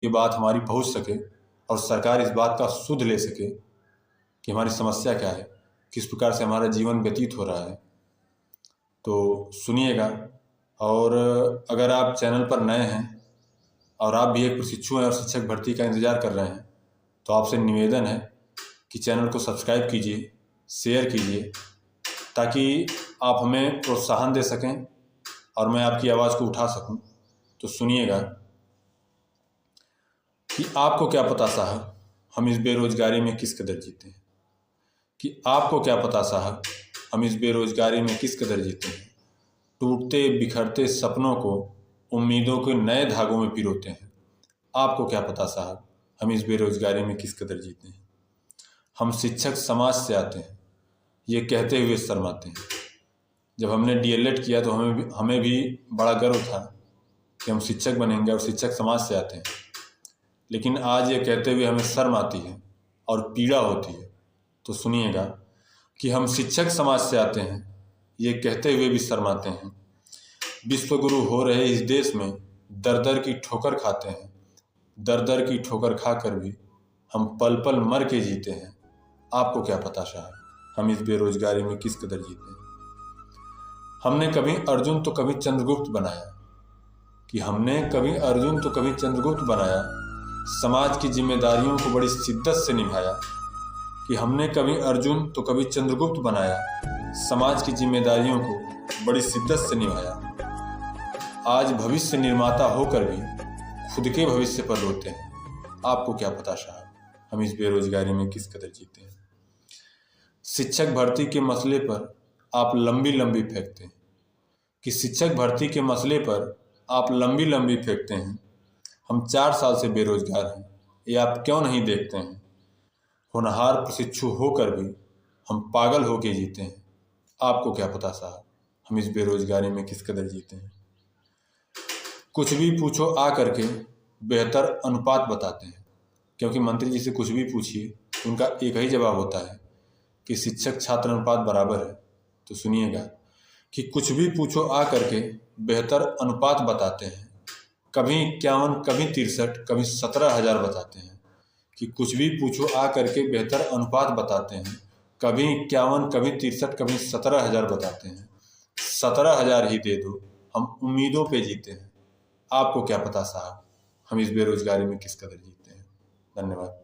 ये बात हमारी पहुंच सके और सरकार इस बात का सुध ले सके कि हमारी समस्या क्या है, किस प्रकार से हमारा जीवन व्यतीत हो रहा है। तो सुनिएगा। और अगर आप चैनल पर नए हैं और आप भी एक प्रशिक्षु हैं और शिक्षक भर्ती का इंतज़ार कर रहे हैं, तो आपसे निवेदन है कि चैनल को सब्सक्राइब कीजिए, शेयर कीजिए, ताकि आप हमें प्रोत्साहन दे सकें और मैं आपकी आवाज़ को उठा सकूं। तो सुनिएगा कि आपको क्या पता साहब हम इस बेरोज़गारी में किस कदर जीते हैं, कि आपको क्या पता साहब हम इस बेरोज़गारी में किस कदर जीते हैं। टूटते बिखरते सपनों को उम्मीदों के नए धागों में पिरोते हैं। आपको क्या पता साहब हम इस बेरोज़गारी में किस कदर जीते हैं। हम शिक्षक समाज से आते हैं, ये कहते हुए शर्माते हैं। जब हमने DLED किया तो हमें भी बड़ा गर्व था कि हम शिक्षक बनेंगे और शिक्षक समाज से आते हैं, लेकिन आज ये कहते हुए हमें शर्म आती है और पीड़ा होती है। तो सुनिएगा कि हम शिक्षक समाज से आते हैं, ये कहते हुए भी शर्माते हैं। विश्वगुरु हो रहे इस देश में दर दर की ठोकर खाते हैं, दर दर की ठोकर खाकर भी हम पल पल मर के जीते हैं। आपको क्या पता साहब हम इस बेरोज़गारी में किस कदर जीते हैं। हमने कभी अर्जुन तो कभी चंद्रगुप्त बनाया, कि हमने कभी अर्जुन तो कभी चंद्रगुप्त बनाया, समाज की जिम्मेदारियों को बड़ी शिद्दत से निभाया। कि हमने कभी अर्जुन तो कभी चंद्रगुप्त बनाया, समाज की जिम्मेदारियों को बड़ी शिद्दत से निभाया। आज भविष्य निर्माता होकर भी खुद के भविष्य पर रोते हैं। आपको क्या पता साहब हम इस बेरोज़गारी में किस कदर जीते हैं। शिक्षक भर्ती के मसले पर आप लंबी लंबी फेंकते हैं, कि शिक्षक भर्ती के मसले पर आप लंबी लंबी फेंकते हैं। हम 4 साल से बेरोज़गार हैं, ये आप क्यों नहीं देखते हैं। होनहार प्रशिक्षु होकर भी हम पागल होके जीते हैं। आपको क्या पता साहब हम इस बेरोज़गारी में किस कदर जीते हैं। कुछ भी पूछो आ करके बेहतर अनुपात बताते हैं, क्योंकि मंत्री जी से कुछ भी पूछिए उनका एक ही जवाब होता है कि शिक्षक छात्र अनुपात बराबर है। तो सुनिएगा कि कुछ भी पूछो आ करके बेहतर अनुपात बताते हैं। कभी 51, कभी 63, कभी 17,000 बताते हैं। कि कुछ भी पूछो आ करके बेहतर अनुपात बताते हैं। कभी 51, कभी 63, कभी 17,000 बताते हैं। 17,000 ही दे दो, हम उम्मीदों पे जीते हैं। आपको क्या पता साहब हम इस बेरोज़गारी में किस कदर जीते हैं। धन्यवाद।